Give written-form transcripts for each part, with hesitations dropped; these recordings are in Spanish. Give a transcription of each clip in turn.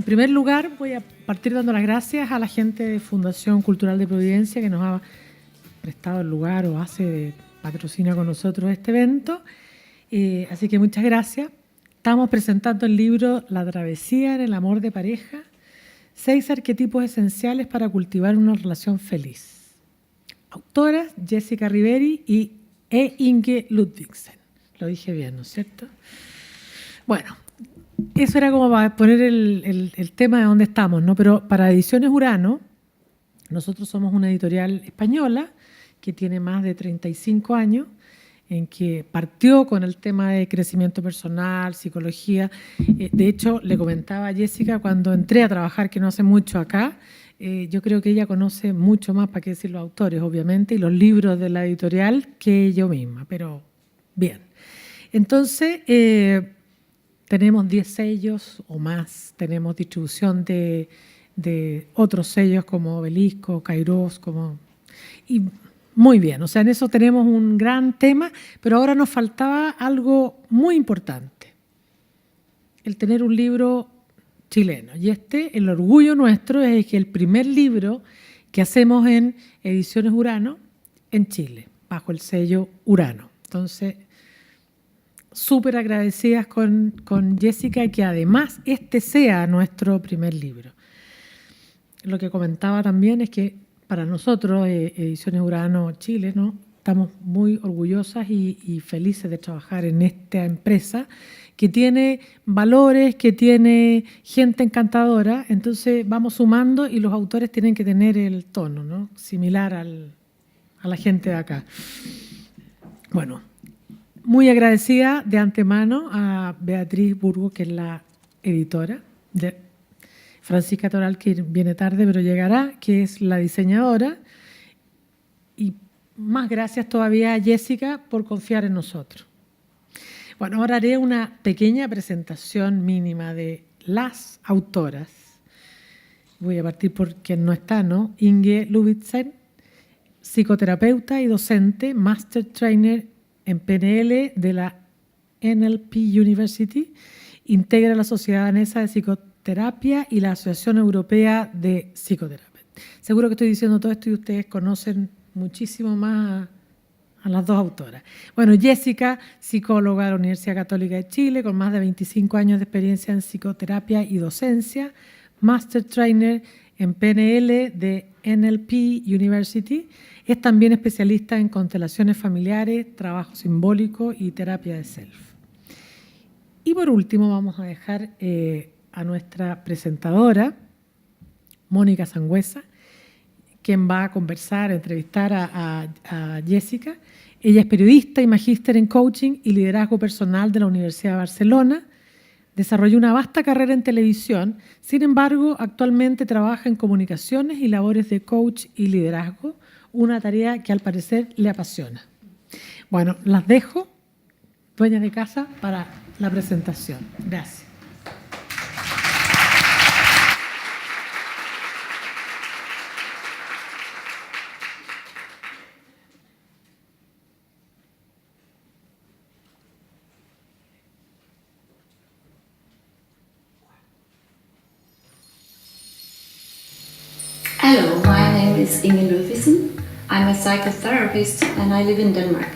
primer lugar, voy a partir dando las gracias a la gente de Fundación Cultural de Providencia que nos ha prestado el lugar o patrocina con nosotros este evento. Así que muchas gracias. Estamos presentando el libro La travesía en el amor de pareja, 6 arquetipos esenciales para cultivar una relación feliz. Autoras Jessica Riveri y Inge Ludvigsen. Lo dije bien, ¿no es cierto? Bueno, eso era como para poner el tema de dónde estamos, ¿no? Pero para Ediciones Urano, nosotros somos una editorial española que tiene más de 35 años, en que partió con el tema de crecimiento personal, psicología. De hecho, le comentaba a Jessica cuando entré a trabajar, que no hace mucho acá, yo creo que ella conoce mucho más, para qué decir los autores, obviamente, y los libros de la editorial que yo misma, pero bien. Entonces, tenemos 10 sellos o más, tenemos distribución de otros sellos como Obelisco, Kairos, y muy bien, o sea, en eso tenemos un gran tema, pero ahora nos faltaba algo muy importante, el tener un libro chileno. Y el orgullo nuestro es que el primer libro que hacemos en Ediciones Urano en Chile, bajo el sello Urano. Entonces, súper agradecidas con Jessica y que además este sea nuestro primer libro. Lo que comentaba también es que para nosotros, Ediciones Urano Chile, ¿no? Estamos muy orgullosas y felices de trabajar en esta empresa que tiene valores, que tiene gente encantadora. Entonces vamos sumando y los autores tienen que tener el tono, ¿no? Similar a la gente de acá. Bueno, muy agradecida de antemano a Beatriz Burgo, que es la editora, de Francisca Toral, que viene tarde pero llegará, que es la diseñadora, y más gracias todavía a Jessica por confiar en nosotros. Bueno, ahora haré una pequeña presentación mínima de las autoras. Voy a partir por quien no está, ¿no? Inge Ludvigsen, psicoterapeuta y docente, Master Trainer en PNL de la NLP University, integra la Sociedad Danesa de Psicoterapia y la Asociación Europea de Psicoterapia. Seguro que estoy diciendo todo esto y ustedes conocen muchísimo más a las dos autoras. Bueno, Jessica, psicóloga de la Universidad Católica de Chile, con más de 25 años de experiencia en psicoterapia y docencia, Master Trainer en PNL de NLP University. Es también especialista en constelaciones familiares, trabajo simbólico y terapia de self. Y por último vamos a dejar a nuestra presentadora, Mónica Sangüesa, quien va a conversar, a entrevistar a Jessica. Ella es periodista y magíster en coaching y liderazgo personal de la Universidad de Barcelona. Desarrolló una vasta carrera en televisión, sin embargo, actualmente trabaja en comunicaciones y labores de coach y liderazgo, una tarea que al parecer le apasiona. Bueno, las dejo, dueñas de casa, para la presentación. Gracias. Hello, my name is Inge Ludvigsen. I'm a psychotherapist and I live in Denmark.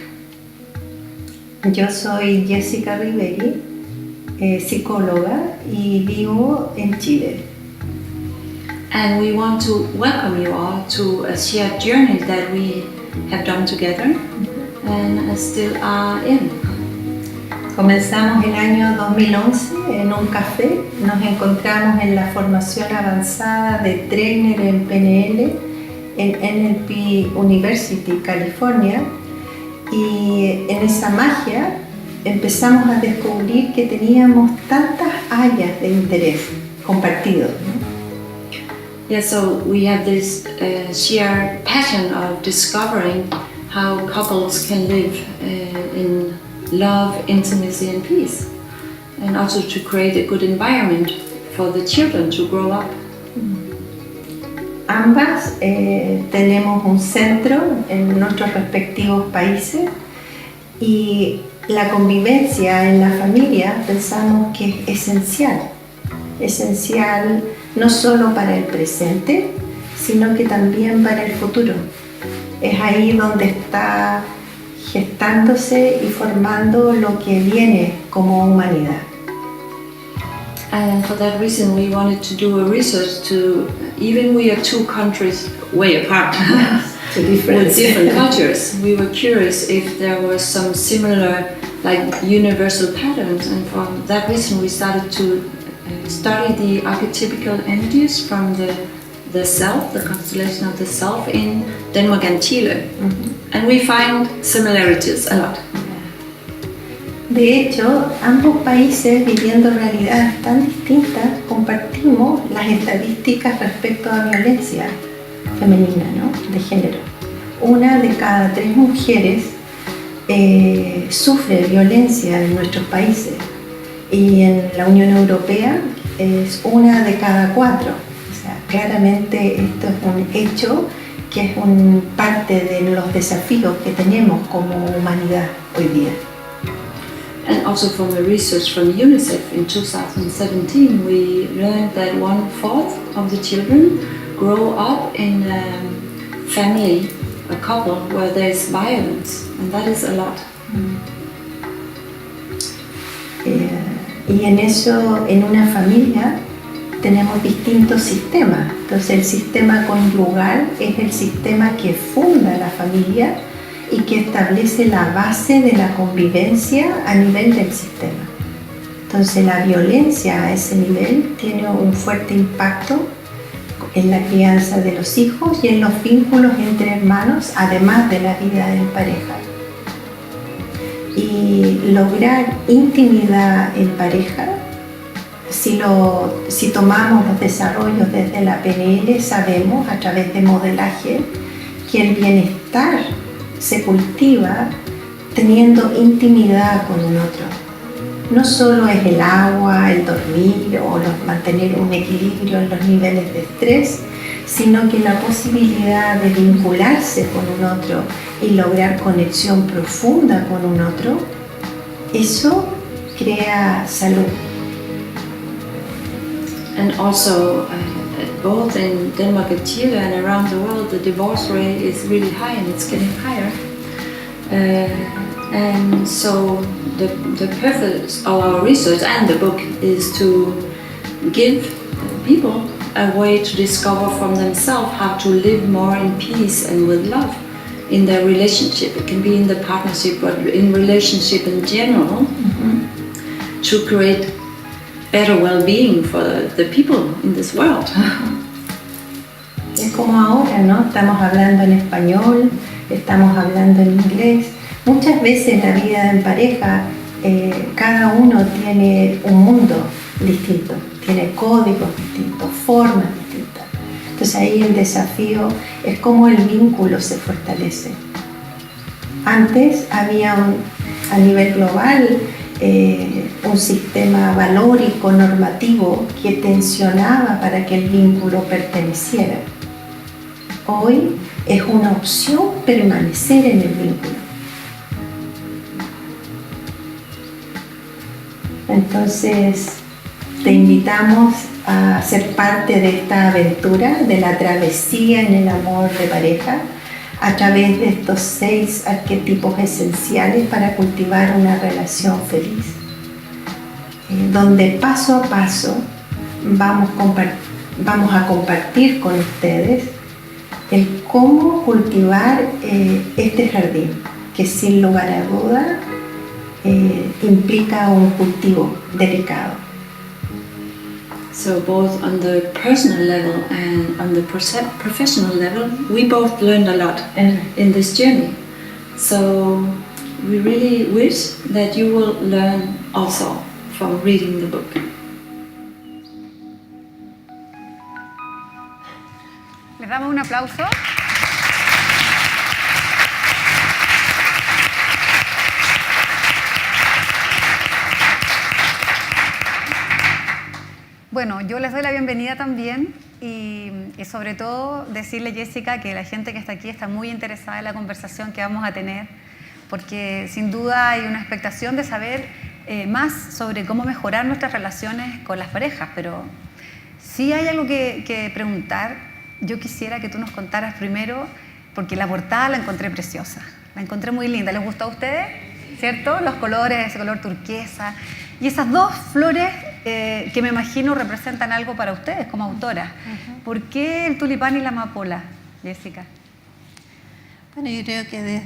Yo soy Jessica Riveri, psicóloga y vivo en Chile. And we want to welcome you all to a shared journey that we have done together and still are in. Comenzamos el año 2011 en un café. Nos encontramos en la formación avanzada de trainer en PNL en NLP University, California. Y en esa magia empezamos a descubrir que teníamos tantas áreas de interés compartidos, ¿no? Yeah, so we have this shared passion of discovering how couples can live in love, intimacy and peace, and also to create a good environment for the children to grow up. Ambas tenemos un centro en nuestros respectivos países y la convivencia en la familia pensamos que es esencial esencial no solo para el presente, sino que también para el futuro. Es ahí donde está gestándose y formando lo que viene como humanidad. And for that reason, we wanted to do a research to, even we are two countries way apart, with different cultures, we were curious if there was some similar, like universal patterns, and for that reason we started to study the archetypical energies from the self, the constellation of the self in Denmark and Chile. And we find similarities a lot. De hecho, ambos países, viviendo realidades tan distintas, compartimos las estadísticas respecto a violencia femenina, ¿no? De género. Una de cada 3 mujeres sufre violencia en nuestros países, y en la Unión Europea es una de cada 4. O sea, claramente esto es un hecho que es parte de los desafíos que tenemos como humanidad hoy día. And also from the research from UNICEF in 2017, we learned that 1/4 of the children grow up in a family, a couple, where there's violence, and that is a lot. Y en eso, en una familia, tenemos distintos sistemas. Entonces, el sistema conyugal es el sistema que funda la familia y que establece la base de la convivencia a nivel del sistema. Entonces, la violencia a ese nivel tiene un fuerte impacto en la crianza de los hijos y en los vínculos entre hermanos, además de la vida en pareja. Y lograr intimidad en pareja, si tomamos los desarrollos desde la PNL, sabemos a través de modelaje que el bienestar se cultiva teniendo intimidad con un otro. No solo es el agua, el dormir o mantener un equilibrio en los niveles de estrés, sino que la posibilidad de vincularse con un otro y lograr conexión profunda con un otro, eso crea salud. And also, both in Denmark and Chile and around the world, the divorce rate is really high and it's getting higher. And so the purpose of our research and the book is to give people a way to discover from themselves how to live more in peace and with love in their relationship. It can be in the partnership, but in relationship in general, to create better well-being for the people in this world. Es como ahora, ¿no? Estamos hablando en español, estamos hablando en inglés. Muchas veces la vida en pareja, cada uno tiene un mundo distinto, tiene códigos distintos, formas distintas. Entonces ahí el desafío es cómo el vínculo se fortalece. Antes había a nivel global un sistema valórico, normativo, que tensionaba para que el vínculo perteneciera. Hoy es una opción permanecer en el vínculo. Entonces, te invitamos a ser parte de esta aventura, de la travesía en el amor de pareja, a través de estos 6 arquetipos esenciales para cultivar una relación feliz, donde paso a paso vamos a compartir con ustedes el cómo cultivar este jardín, que sin lugar a duda implica un cultivo delicado. So both on the personal level and on the professional level, we both learned a lot in this journey. So we really wish that you will learn also from reading the book. Les damos un aplauso. Bueno, yo les doy la bienvenida también y sobre todo decirle, Jessica, que la gente que está aquí está muy interesada en la conversación que vamos a tener, porque sin duda hay una expectación de saber más sobre cómo mejorar nuestras relaciones con las parejas, pero si hay algo que preguntar, yo quisiera que tú nos contaras primero, porque la portada la encontré preciosa, la encontré muy linda. ¿Les gustó a ustedes? ¿Cierto? Los colores, ese color turquesa y esas dos flores que me imagino representan algo para ustedes como autoras. ¿Por qué el tulipán y la amapola, Jessica? Bueno, yo creo que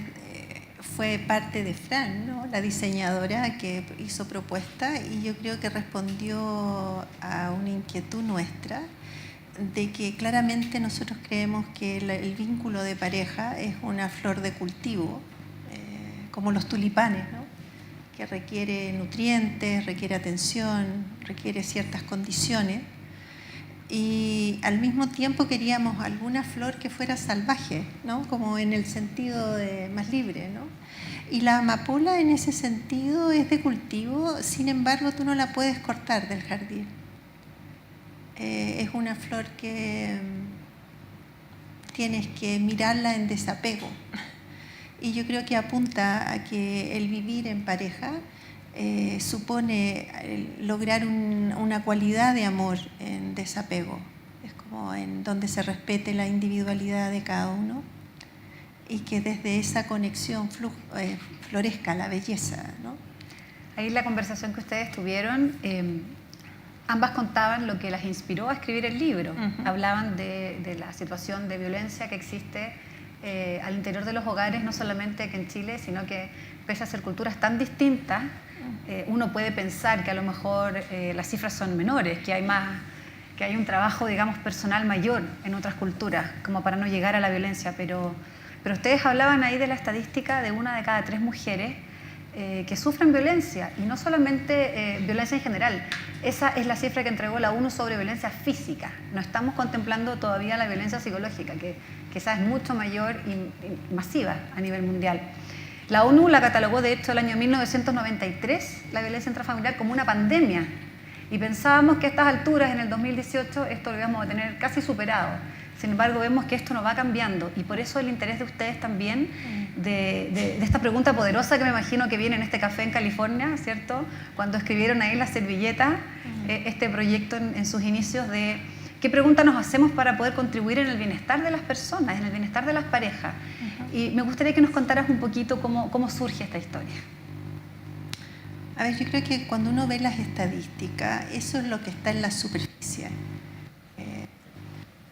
fue parte de Fran, ¿no? La diseñadora que hizo propuesta, y yo creo que respondió a una inquietud nuestra de que claramente nosotros creemos que el vínculo de pareja es una flor de cultivo, como los tulipanes, ¿no? Que requiere nutrientes, requiere atención, requiere ciertas condiciones. Y al mismo tiempo queríamos alguna flor que fuera salvaje, ¿no? Como en el sentido de más libre, ¿no? Y la amapola en ese sentido es de cultivo, sin embargo tú no la puedes cortar del jardín. Es una flor que tienes que mirarla en desapego. Y yo creo que apunta a que el vivir en pareja supone lograr una cualidad de amor en desapego. Es como en donde se respete la individualidad de cada uno y que desde esa conexión florezca la belleza, ¿no? Ahí en la conversación que ustedes tuvieron, ambas contaban lo que las inspiró a escribir el libro. Hablaban de la situación de violencia que existe al interior de los hogares, no solamente aquí en Chile, sino que pese a ser culturas tan distintas, uno puede pensar que a lo mejor las cifras son menores, que hay un trabajo, digamos, personal mayor en otras culturas, como para no llegar a la violencia, pero ustedes hablaban ahí de la estadística de 1 de cada 3 mujeres que sufren violencia, y no solamente violencia en general. Esa es la cifra que entregó la ONU sobre violencia física. No estamos contemplando todavía la violencia psicológica, que quizás es mucho mayor y masiva a nivel mundial. La ONU la catalogó, de hecho, el año 1993, la violencia intrafamiliar, como una pandemia. Y pensábamos que a estas alturas, en el 2018, esto lo íbamos a tener casi superado. Sin embargo, vemos que esto no va cambiando, y por eso el interés de ustedes también de esta pregunta poderosa que me imagino que viene en este café en California, ¿cierto? Cuando escribieron ahí la servilleta, este proyecto en sus inicios, de qué pregunta nos hacemos para poder contribuir en el bienestar de las personas, en el bienestar de las parejas. Y me gustaría que nos contaras un poquito cómo surge esta historia. A ver, yo creo que cuando uno ve las estadísticas, eso es lo que está en la superficie.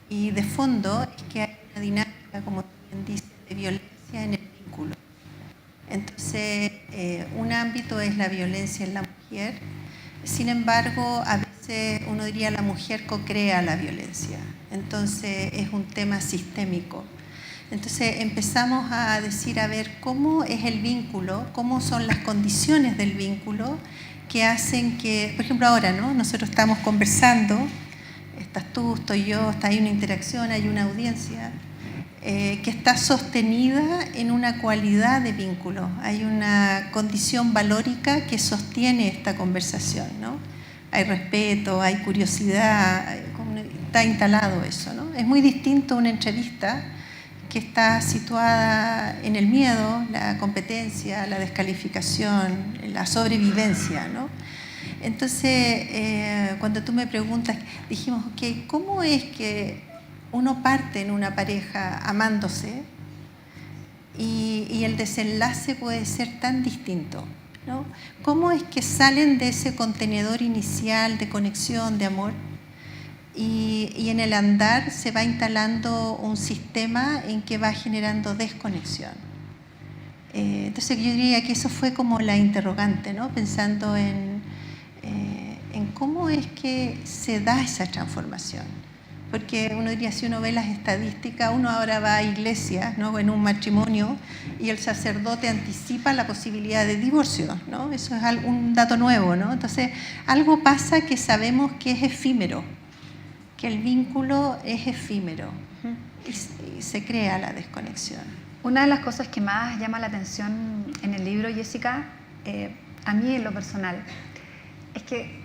Y de fondo es que hay una dinámica, como bien dice, de violencia en el vínculo. Entonces, un ámbito es la violencia en la mujer. Sin embargo, a veces uno diría la mujer co-crea la violencia. Entonces, es un tema sistémico. Entonces, empezamos a decir, a ver, ¿cómo es el vínculo? ¿Cómo son las condiciones del vínculo que hacen que, por ejemplo, ahora, ¿no? Nosotros estamos conversando, estás tú, estoy yo, está ahí una interacción, hay una audiencia que está sostenida en una cualidad de vínculo. Hay una condición valórica que sostiene esta conversación, ¿no? Hay respeto, hay curiosidad, está instalado eso, ¿no? Es muy distinto a una entrevista que está situada en el miedo, la competencia, la descalificación, la sobrevivencia, ¿no? Entonces, cuando tú me preguntas, dijimos, ok, ¿cómo es que uno parte en una pareja amándose y el desenlace puede ser tan distinto, ¿no? ¿Cómo es que salen de ese contenedor inicial de conexión, de amor, y en el andar se va instalando un sistema en que va generando desconexión? Entonces yo diría que eso fue como la interrogante, ¿no? Pensando en cómo es que se da esa transformación. Porque uno diría, si uno ve las estadísticas, uno ahora va a iglesias, ¿no? En un matrimonio, y el sacerdote anticipa la posibilidad de divorcio, ¿no? Eso es un dato nuevo, ¿no? Entonces, algo pasa que sabemos que es efímero, que el vínculo es efímero, y se crea la desconexión. Una de las cosas que más llama la atención en el libro, Jessica, a mí en lo personal, es que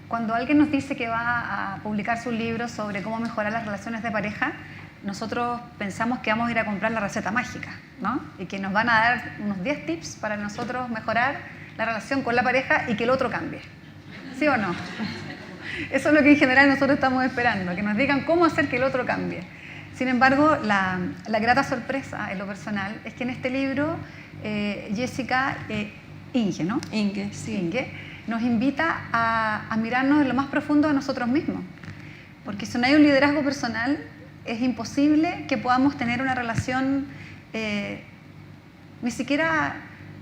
cuando alguien nos dice que va a publicar su libro sobre cómo mejorar las relaciones de pareja, nosotros pensamos que vamos a ir a comprar la receta mágica, ¿no? Y que nos van a dar unos 10 tips para nosotros mejorar la relación con la pareja y que el otro cambie. ¿Sí o no? Eso es lo que en general nosotros estamos esperando, que nos digan cómo hacer que el otro cambie. Sin embargo, la grata sorpresa en lo personal es que en este libro Jessica Inge, ¿no? Inge, sí. Inge, nos invita a mirarnos en lo más profundo de nosotros mismos. Porque si no hay un liderazgo personal, es imposible que podamos tener una relación ni siquiera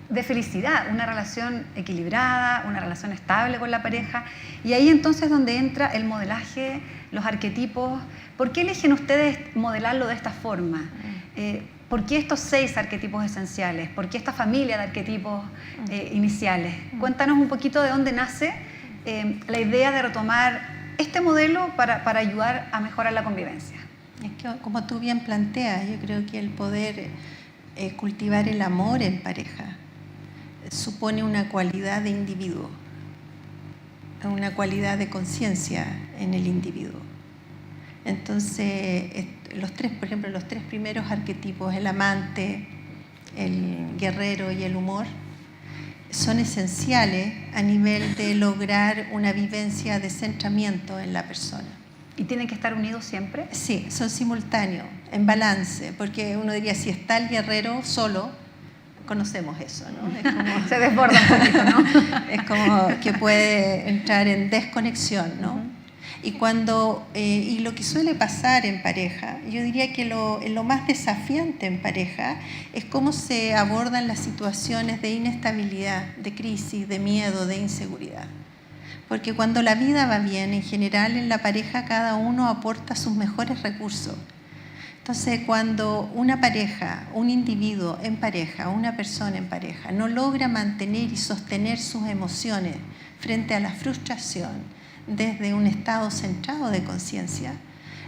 de felicidad, una relación equilibrada, una relación estable con la pareja. Y ahí entonces es donde entra el modelaje, los arquetipos. ¿Por qué eligen ustedes modelarlo de esta forma? ¿Por qué estos 6 arquetipos esenciales? ¿Por qué esta familia de arquetipos iniciales? Cuéntanos un poquito de dónde nace la idea de retomar este modelo para ayudar a mejorar la convivencia. Es que, como tú bien planteas, yo creo que el poder cultivar el amor en pareja supone una cualidad de individuo, una cualidad de conciencia en el individuo. Entonces, por ejemplo, los 3 primeros arquetipos, el amante, el guerrero y el humor, son esenciales a nivel de lograr una vivencia de centramiento en la persona. ¿Y tienen que estar unidos siempre? Sí, son simultáneos, en balance, porque uno diría, si está el guerrero solo, conocemos eso, ¿no? Es como, se desborda un poquito, ¿no? Es como que puede entrar en desconexión, ¿no? Y lo que suele pasar en pareja, yo diría que lo más desafiante en pareja es cómo se abordan las situaciones de inestabilidad, de crisis, de miedo, de inseguridad. Porque cuando la vida va bien, en general en la pareja cada uno aporta sus mejores recursos. Entonces, cuando una pareja, un individuo en pareja, una persona en pareja, no logra mantener y sostener sus emociones frente a la frustración desde un estado centrado de conciencia,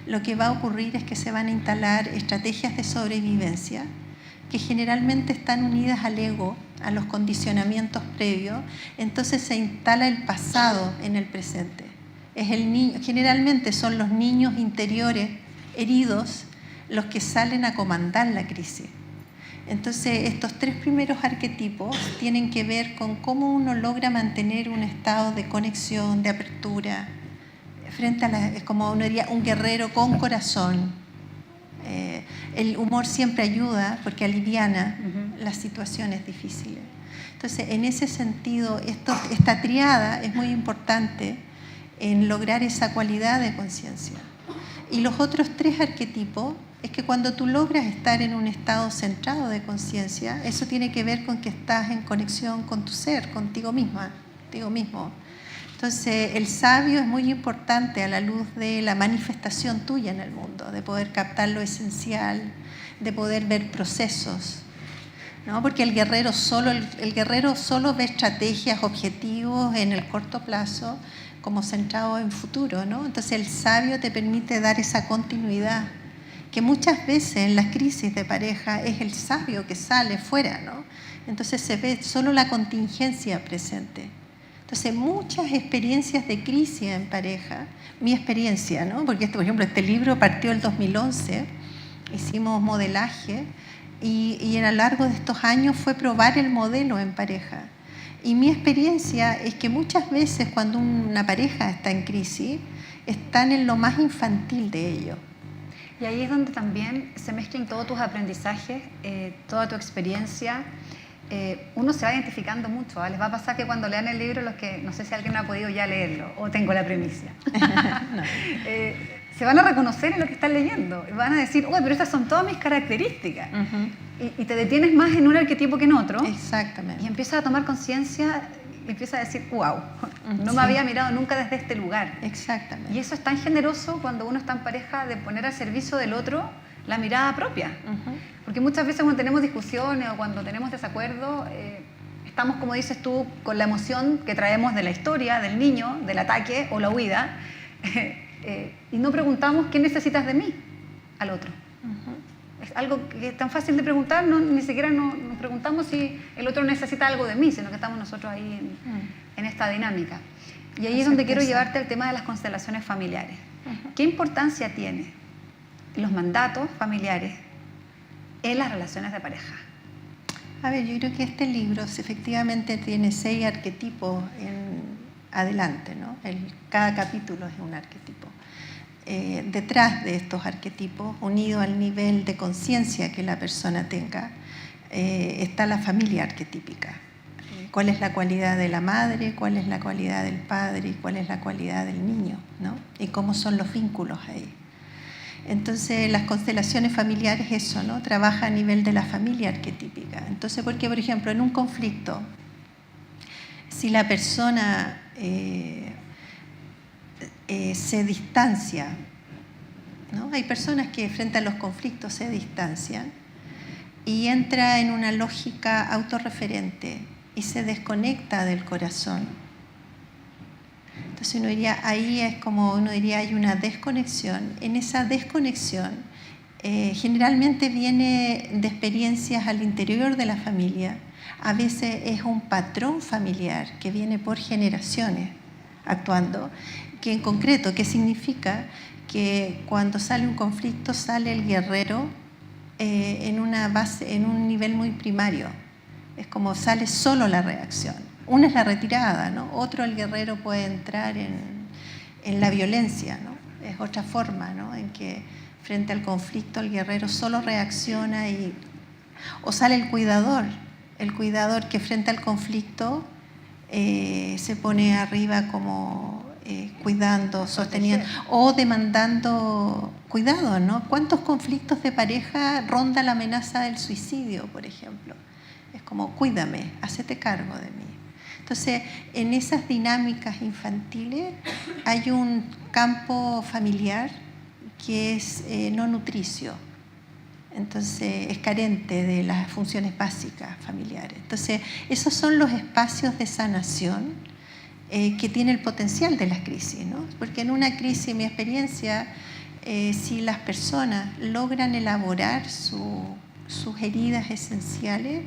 lo que va a ocurrir es que se van a instalar estrategias de sobrevivencia que generalmente están unidas al ego, a los condicionamientos previos. Entonces se instala el pasado en el presente. Es el niño, generalmente son los niños interiores heridos los que salen a comandar la crisis. Entonces, estos 3 primeros arquetipos tienen que ver con cómo uno logra mantener un estado de conexión, de apertura, frente a es como uno diría, un guerrero con corazón. El humor siempre ayuda porque aliviana las situaciones difíciles. Entonces, en ese sentido, esta triada es muy importante en lograr esa cualidad de conciencia. Y los otros 3 arquetipos es que cuando tú logras estar en un estado centrado de conciencia, eso tiene que ver con que estás en conexión con tu ser, contigo misma, contigo mismo. Entonces, el sabio es muy importante a la luz de la manifestación tuya en el mundo, de poder captar lo esencial, de poder ver procesos, ¿no? Porque el guerrero solo ve estrategias, objetivos en el corto plazo, como centrado en futuro, ¿no? Entonces, el sabio te permite dar esa continuidad, que muchas veces en las crisis de pareja es el sabio que sale fuera, ¿no? Entonces se ve solo la contingencia presente. Entonces muchas experiencias de crisis en pareja, mi experiencia, ¿no? Porque por ejemplo este libro partió el 2011, hicimos modelaje y a lo largo de estos años fue probar el modelo en pareja. Y mi experiencia es que muchas veces cuando una pareja está en crisis, están en lo más infantil de ello. Y ahí es donde también se mezclan todos tus aprendizajes, toda tu experiencia. Uno se va identificando mucho. Les va a pasar que cuando lean el libro, los que no sé si alguien ha podido ya leerlo o tengo la primicia, no. Se van a reconocer en lo que están leyendo. Van a decir, uy, pero estas son todas mis características. Y te detienes más en un arquetipo que en otro. Exactamente. Y empiezas a tomar conciencia y empiezas a decir, wow, no me había mirado nunca desde este lugar. Exactamente. Y eso es tan generoso cuando uno está en pareja, de poner al servicio del otro la mirada propia. Porque muchas veces cuando tenemos discusiones o cuando tenemos desacuerdos, estamos, como dices tú, con la emoción que traemos de la historia, del niño, del ataque o la huida, y no preguntamos qué necesitas de mí al otro. Es algo que es tan fácil de preguntar, ni siquiera nos preguntamos si el otro necesita algo de mí, sino que estamos nosotros ahí en esta dinámica. Y ahí es donde quiero llevarte al tema de las constelaciones familiares. ¿Qué importancia tiene los mandatos familiares en las relaciones de pareja? A ver, yo creo que este libro efectivamente tiene 6 arquetipos adelante, ¿no? Cada capítulo es un arquetipo. Detrás de estos arquetipos, unido al nivel de conciencia que la persona tenga, está la familia arquetípica. ¿Cuál es la cualidad de la madre? ¿Cuál es la cualidad del padre? ¿Y cuál es la cualidad del niño? ¿No? Y cómo son los vínculos ahí. Entonces, las constelaciones familiares, eso, ¿no? Trabaja a nivel de la familia arquetípica. Entonces, porque, por ejemplo, en un conflicto, si la persona se distancia, ¿no? Hay personas que frente a los conflictos se distancian y entra en una lógica autorreferente y se desconecta del corazón. Entonces uno diría, ahí es como uno diría, hay una desconexión. En esa desconexión generalmente viene de experiencias al interior de la familia. A veces es un patrón familiar que viene por generaciones actuando, que en concreto, ¿qué significa? Que cuando sale un conflicto sale el guerrero en un nivel muy primario. Es como sale solo la reacción. Una es la retirada, ¿no? Otro, el guerrero puede entrar en la violencia, ¿no? Es otra forma, ¿no? En que frente al conflicto el guerrero solo reacciona o sale el cuidador que frente al conflicto se pone arriba como cuidando, sosteniendo o demandando cuidado, ¿no? ¿Cuántos conflictos de pareja ronda la amenaza del suicidio, por ejemplo? Es como, cuídame, hacete cargo de mí. Entonces, en esas dinámicas infantiles hay un campo familiar que es no nutricio. Entonces, es carente de las funciones básicas familiares. Entonces, esos son los espacios de sanación que tiene el potencial de las crisis, ¿no? Porque en una crisis, en mi experiencia, si las personas logran elaborar sus heridas esenciales,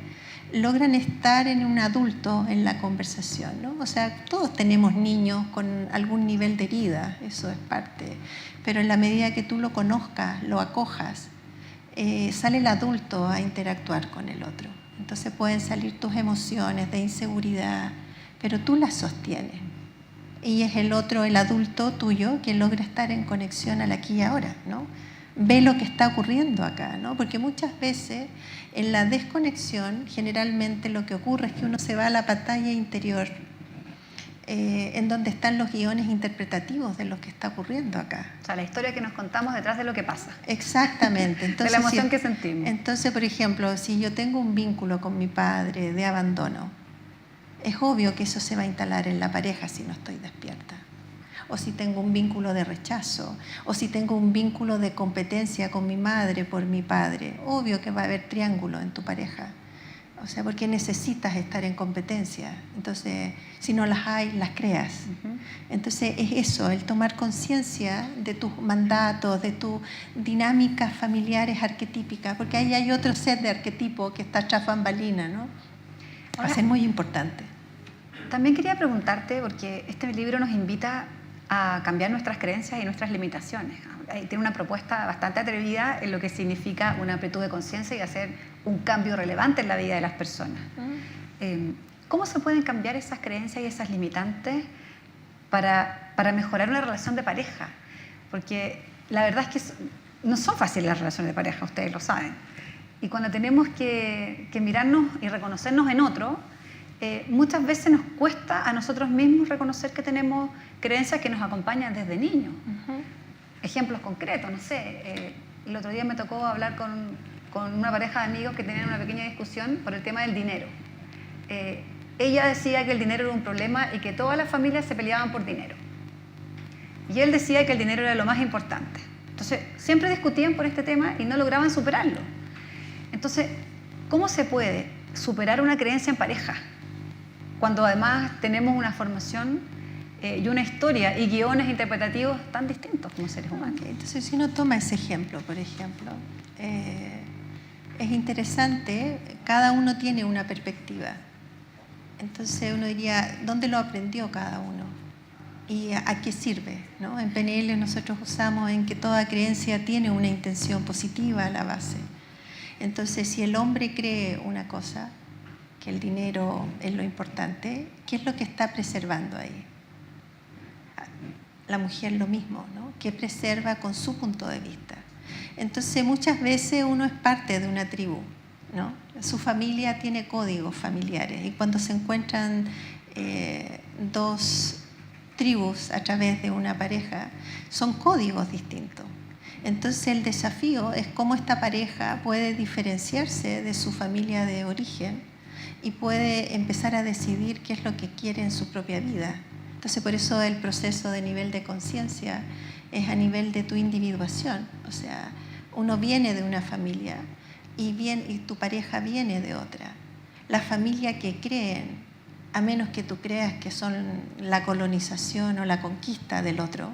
logran estar en un adulto en la conversación, ¿no? O sea, todos tenemos niños con algún nivel de herida, eso es parte, pero en la medida que tú lo conozcas, lo acojas, sale el adulto a interactuar con el otro. Entonces pueden salir tus emociones de inseguridad, pero tú las sostienes. Y es el otro, el adulto tuyo, quien logra estar en conexión al aquí y ahora, ¿no? Ve lo que está ocurriendo acá, ¿no? Porque muchas veces en la desconexión generalmente lo que ocurre es que uno se va a la pantalla interior en donde están los guiones interpretativos de lo que está ocurriendo acá. O sea, la historia que nos contamos detrás de lo que pasa. Exactamente. Entonces, de la emoción que sentimos. Entonces, por ejemplo, si yo tengo un vínculo con mi padre de abandono, es obvio que eso se va a instalar en la pareja si no estoy despierta. O si tengo un vínculo de rechazo, o si tengo un vínculo de competencia con mi madre por mi padre, obvio que va a haber triángulo en tu pareja. O sea, porque necesitas estar en competencia. Entonces, si no las hay, las creas. Entonces, es eso, el tomar conciencia de tus mandatos, de tus dinámicas familiares arquetípicas, porque ahí hay otro set de arquetipos que está tras bambalina, ¿no? Va a ser muy importante. También quería preguntarte, porque este libro nos invita a cambiar nuestras creencias y nuestras limitaciones. Tiene una propuesta bastante atrevida en lo que significa una amplitud de conciencia y hacer un cambio relevante en la vida de las personas. ¿Cómo se pueden cambiar esas creencias y esas limitantes para mejorar una relación de pareja? Porque la verdad es que no son fáciles las relaciones de pareja, ustedes lo saben. Y cuando tenemos que mirarnos y reconocernos en otro, muchas veces nos cuesta a nosotros mismos reconocer que tenemos creencias que nos acompañan desde niños. Ejemplos concretos, no sé, el otro día me tocó hablar con una pareja de amigos que tenían una pequeña discusión por el tema del dinero. Ella decía que el dinero era un problema y que todas las familias se peleaban por dinero. Y él decía que el dinero era lo más importante. Entonces, siempre discutían por este tema y no lograban superarlo. Entonces, ¿cómo se puede superar una creencia en pareja cuando además tenemos una formación y una historia y guiones interpretativos tan distintos como seres humanos? Okay. Entonces, si uno toma ese ejemplo, por ejemplo, es interesante, cada uno tiene una perspectiva. Entonces uno diría, ¿dónde lo aprendió cada uno? ¿Y a qué sirve? ¿No? En PNL nosotros usamos en que toda creencia tiene una intención positiva a la base. Entonces, si el hombre cree una cosa, que el dinero es lo importante, ¿qué es lo que está preservando ahí? La mujer lo mismo, ¿no? ¿Qué preserva con su punto de vista? Entonces, muchas veces uno es parte de una tribu, ¿no? Su familia tiene códigos familiares, y cuando se encuentran dos tribus a través de una pareja, son códigos distintos. Entonces el desafío es cómo esta pareja puede diferenciarse de su familia de origen y puede empezar a decidir qué es lo que quiere en su propia vida. Entonces por eso el proceso de nivel de conciencia es a nivel de tu individuación. O sea, uno viene de una familia y tu pareja viene de otra. La familia que creen, a menos que tú creas que son la colonización o la conquista del otro,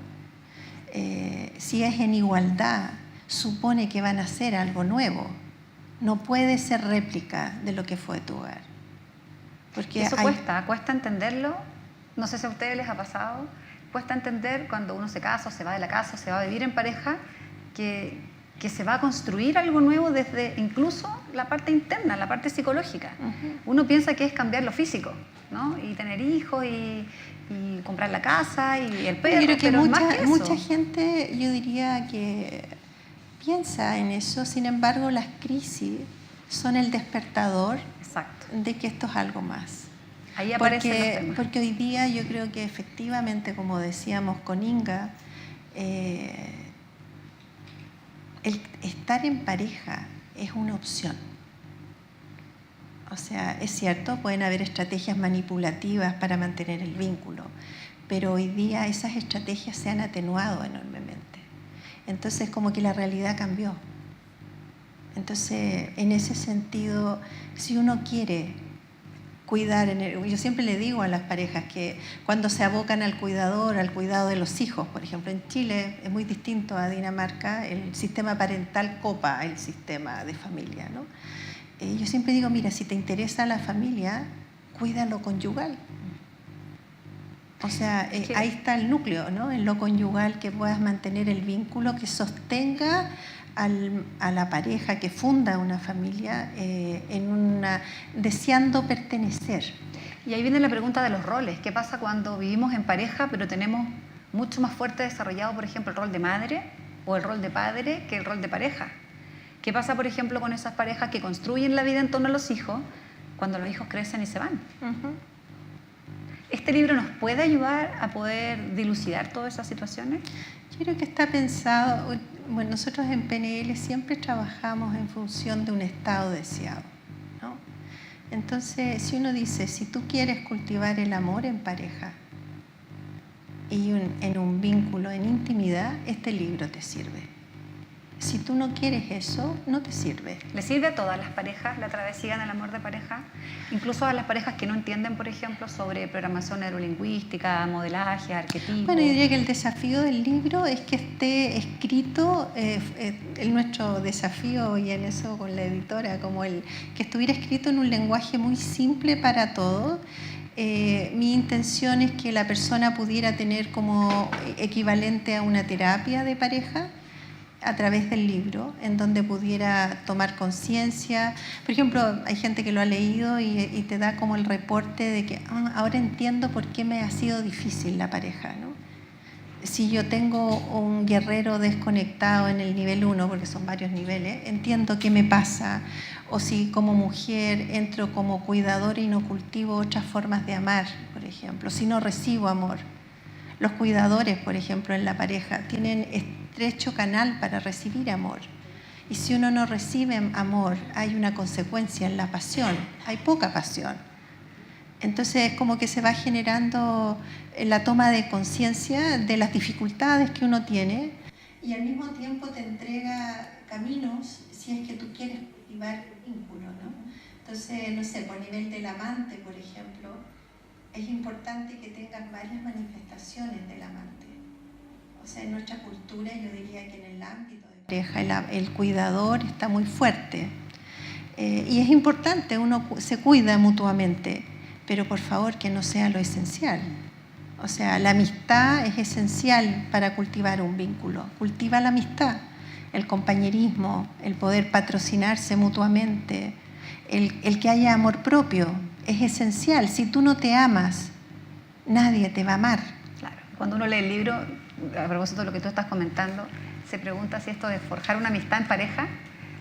si es en igualdad, supone que van a hacer algo nuevo. No puede ser réplica de lo que fue tu hogar. Porque eso cuesta entenderlo. No sé si a ustedes les ha pasado. Cuesta entender cuando uno se casa o se va de la casa o se va a vivir en pareja que se va a construir algo nuevo desde incluso la parte interna, la parte psicológica. Uno piensa que es cambiar lo físico, ¿no? Y tener hijos y comprar la casa y el perro, yo creo que pero más que eso. Mucha gente, yo diría que piensa en eso, sin embargo las crisis son el despertador. Exacto. De que esto es algo más. Ahí aparecen los temas. Porque hoy día yo creo que efectivamente, como decíamos con Inga, el estar en pareja es una opción. O sea, es cierto, pueden haber estrategias manipulativas para mantener el vínculo, pero hoy día esas estrategias se han atenuado enormemente. Entonces, como que la realidad cambió. Entonces, en ese sentido, si uno quiere cuidar, yo siempre le digo a las parejas que cuando se abocan al cuidador, al cuidado de los hijos, por ejemplo, en Chile es muy distinto a Dinamarca, el sistema parental copa el sistema de familia, ¿no? Yo siempre digo, mira, si te interesa la familia, cuida lo conyugal. O sea, ahí está el núcleo, ¿no? En lo conyugal, que puedas mantener el vínculo que sostenga a la pareja que funda una familia deseando pertenecer. Y ahí viene la pregunta de los roles. ¿Qué pasa cuando vivimos en pareja pero tenemos mucho más fuerte desarrollado, por ejemplo, el rol de madre o el rol de padre que el rol de pareja? ¿Qué pasa, por ejemplo, con esas parejas que construyen la vida en torno a los hijos cuando los hijos crecen y se van? ¿Este libro nos puede ayudar a poder dilucidar todas esas situaciones? Yo creo que está pensado, bueno, nosotros en PNL siempre trabajamos en función de un estado deseado, ¿no? Entonces, si uno dice, si tú quieres cultivar el amor en pareja y en un vínculo, en intimidad, este libro te sirve. Si tú no quieres eso, no te sirve. ¿Le sirve a todas las parejas la travesía en el amor de pareja? Incluso a las parejas que no entienden, por ejemplo, sobre programación neurolingüística, modelaje, arquetipos. Bueno, yo diría que el desafío del libro es que esté escrito, nuestro desafío, y en eso con la editora, como que estuviera escrito en un lenguaje muy simple para todos. Mi intención es que la persona pudiera tener como equivalente a una terapia de pareja a través del libro, en donde pudiera tomar conciencia. Por ejemplo, hay gente que lo ha leído y te da como el reporte de que ahora entiendo por qué me ha sido difícil la pareja, ¿no? Si yo tengo un guerrero desconectado en el nivel 1, porque son varios niveles, entiendo qué me pasa. O si como mujer entro como cuidadora y no cultivo otras formas de amar, por ejemplo, si no recibo amor. Los cuidadores, por ejemplo, en la pareja, tienen estrecho canal para recibir amor. Y si uno no recibe amor, hay una consecuencia en la pasión, hay poca pasión. Entonces, como que se va generando la toma de conciencia de las dificultades que uno tiene, y al mismo tiempo te entrega caminos si es que tú quieres cultivar vínculos, ¿no? Entonces, no sé, por nivel del amante, por ejemplo, es importante que tengas varias manifestaciones del amante. O sea, en nuestra cultura yo diría que en el ámbito de pareja el cuidador está muy fuerte. Y es importante, uno se cuida mutuamente, pero por favor que no sea lo esencial. O sea, la amistad es esencial para cultivar un vínculo. Cultiva la amistad. el compañerismo, el poder patrocinarse mutuamente, el que haya amor propio, es esencial. Si tú no te amas, nadie te va a amar. Claro. Cuando uno lee el libro, a propósito de lo que tú estás comentando, se pregunta si esto de forjar una amistad en pareja,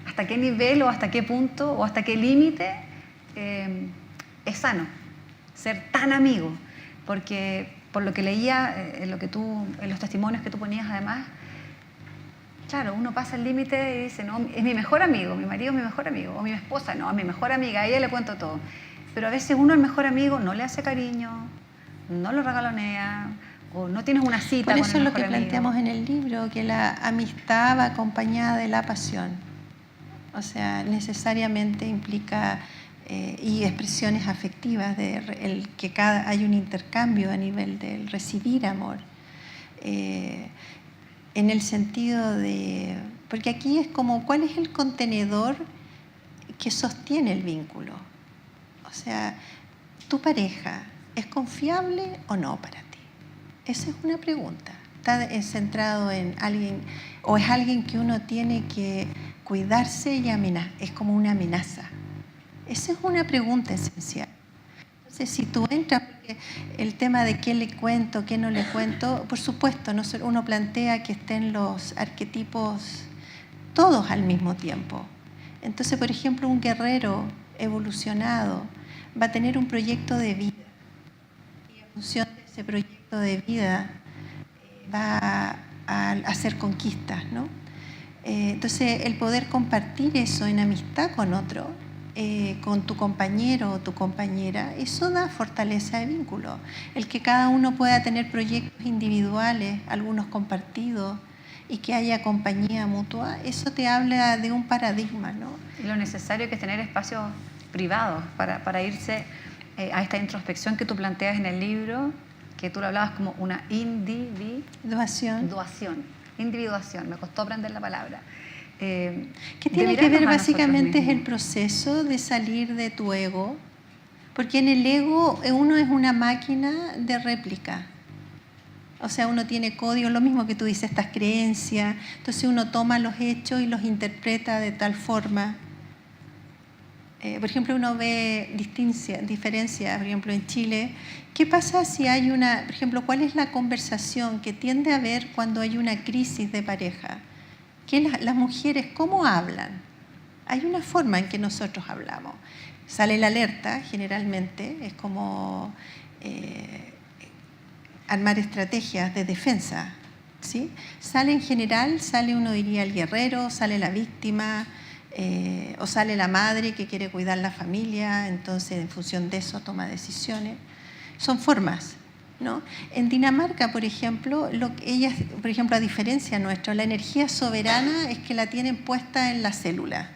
hasta qué nivel o hasta qué punto o hasta qué límite es sano ser tan amigo. Porque por lo que leía, en los testimonios que tú ponías además, claro, uno pasa el límite y dice, no, es mi mejor amigo, mi marido es mi mejor amigo, o mi esposa, no, a mi mejor amiga, a ella le cuento todo. Pero a veces uno al mejor amigo no le hace cariño, no lo regalonea, o no tienes una cita con el mejor amigo. Por eso es lo que planteamos en el libro, que la amistad va acompañada de la pasión. O sea, necesariamente implica y expresiones afectivas, que hay un intercambio a nivel del recibir amor. En el sentido de... Porque aquí es como, ¿cuál es el contenedor que sostiene el vínculo? O sea, ¿tu pareja es confiable o no para ti? Esa es una pregunta. ¿Está centrado en alguien o es alguien que uno tiene que cuidarse y amenazar? Es como una amenaza. Esa es una pregunta esencial. Entonces, si tú entras, porque el tema de qué le cuento, qué no le cuento, por supuesto, uno plantea que estén los arquetipos todos al mismo tiempo. Entonces, por ejemplo, un guerrero evolucionado va a tener un proyecto de vida y en función de ese proyecto de vida va a hacer conquistas, ¿no? Entonces, el poder compartir eso en amistad con otro, con tu compañero o tu compañera, eso da fortaleza de vínculo. El que cada uno pueda tener proyectos individuales, algunos compartidos, y que haya compañía mutua, eso te habla de un paradigma, ¿no? Y lo necesario que es tener espacios privados para irse a esta introspección que tú planteas en el libro, que tú lo hablabas como una individuación, me costó aprender la palabra. Que tiene que ver básicamente es el proceso de salir de tu ego, porque en el ego uno es una máquina de réplica. O sea, uno tiene códigos, lo mismo que tú dices, estas creencias. Entonces uno toma los hechos y los interpreta de tal forma. Por ejemplo, uno ve diferencias, por ejemplo, en Chile. ¿Qué pasa si hay por ejemplo, cuál es la conversación que tiende a haber cuando hay una crisis de pareja? Que las mujeres, ¿cómo hablan? Hay una forma en que nosotros hablamos. Sale la alerta, generalmente, es como armar estrategias de defensa, ¿sí? Sale en general, uno diría el guerrero, sale la víctima, o sale la madre que quiere cuidar la familia, entonces en función de eso toma decisiones. Son formas, ¿no? En Dinamarca, por ejemplo, ellas, por ejemplo, a diferencia nuestra, la energía soberana es que la tienen puesta en la célula.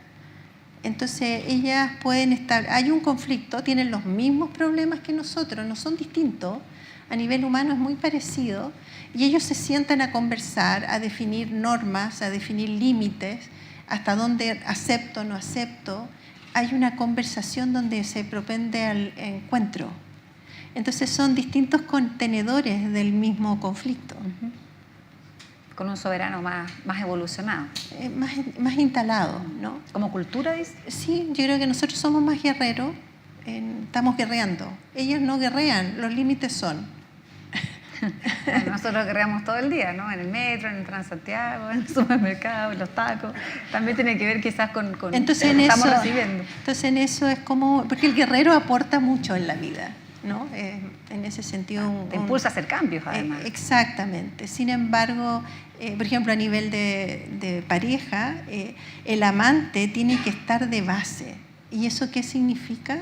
Entonces ellas pueden estar, hay un conflicto, tienen los mismos problemas que nosotros, no son distintos, a nivel humano es muy parecido, y ellos se sientan a conversar, a definir normas, a definir límites, hasta dónde acepto, no acepto. Hay una conversación donde se propende al encuentro. Entonces son distintos contenedores del mismo conflicto. Con un soberano más evolucionado. Más instalado, ¿no? ¿Como cultura, dice? Sí, yo creo que nosotros somos más guerreros, estamos guerreando. Ellas no guerrean, los límites son. Bueno, nosotros guerreamos todo el día, ¿no? En el metro, en el Transantiago, en el supermercado, en los tacos. También tiene que ver quizás con entonces, lo que estamos recibiendo. Entonces en eso es como... Porque el guerrero aporta mucho en la vida, ¿no? En ese sentido... Te impulsa a hacer cambios, además. Exactamente. Sin embargo, por ejemplo, a nivel de pareja, el amante tiene que estar de base. ¿Y eso qué significa?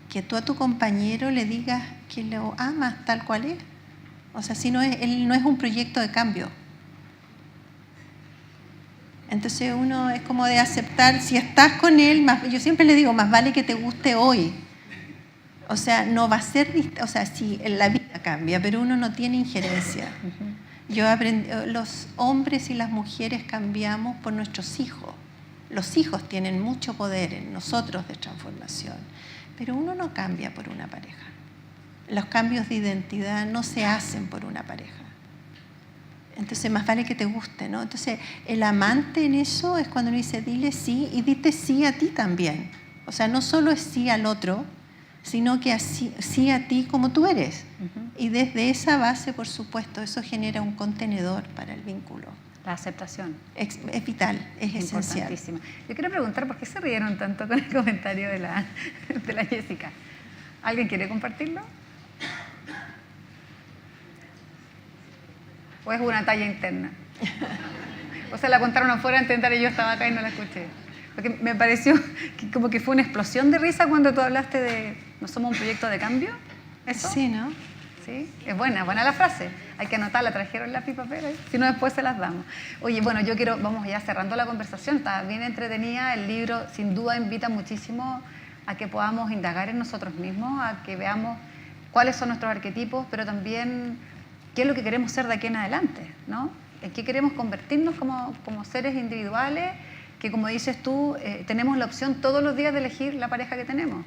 Que tú a tu compañero le digas que lo amas tal cual es. O sea, si él no es un proyecto de cambio. Entonces uno es como de aceptar, si estás con él, yo siempre le digo, más vale que te guste hoy. O sea, no va a ser, o sea, sí, la vida cambia, pero uno no tiene injerencia. Yo aprendí, los hombres y las mujeres cambiamos por nuestros hijos. Los hijos tienen mucho poder en nosotros de transformación, pero uno no cambia por una pareja. Los cambios de identidad no se hacen por una pareja. Entonces más vale que te guste, ¿no? Entonces el amante en eso es cuando uno dice dile sí y dite sí a ti también. O sea, no solo es sí al otro, sino que sí a ti como tú eres. Y desde esa base, por supuesto, eso genera un contenedor para el vínculo. La aceptación. Es vital, es esencial. Importantísima. Yo quiero preguntar por qué se rieron tanto con el comentario de la Jessica. ¿Alguien quiere compartirlo? ¿O es una talla interna? O sea, la contaron afuera antes de entrar y yo estaba acá y no la escuché. Porque me pareció que como que fue una explosión de risa cuando tú hablaste de ¿no somos un proyecto de cambio? ¿Eso? Sí, ¿no? Sí, es buena la frase. Hay que anotarla, trajeron lápiz y papel, ¿eh? Si no después se las damos. Oye, bueno, vamos ya cerrando la conversación, está bien entretenida. El libro sin duda invita muchísimo a que podamos indagar en nosotros mismos, a que veamos cuáles son nuestros arquetipos, pero también qué es lo que queremos ser de aquí en adelante, ¿no? En qué queremos convertirnos como seres individuales, que como dices tú, tenemos la opción todos los días de elegir la pareja que tenemos.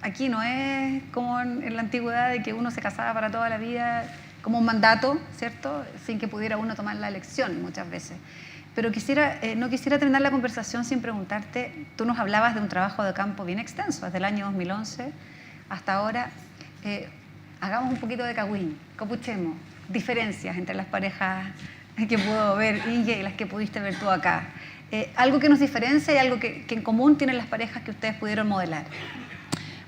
Aquí no es como en la antigüedad de que uno se casaba para toda la vida, como un mandato, ¿cierto? Sin que pudiera uno tomar la elección muchas veces. Pero no quisiera terminar la conversación sin preguntarte, tú nos hablabas de un trabajo de campo bien extenso, desde el año 2011 hasta ahora. Hagamos un poquito de cagüín, copuchemos, diferencias entre las parejas que pudo ver Inge y las que pudiste ver tú acá. Algo que nos diferencia y algo que en común tienen las parejas que ustedes pudieron modelar.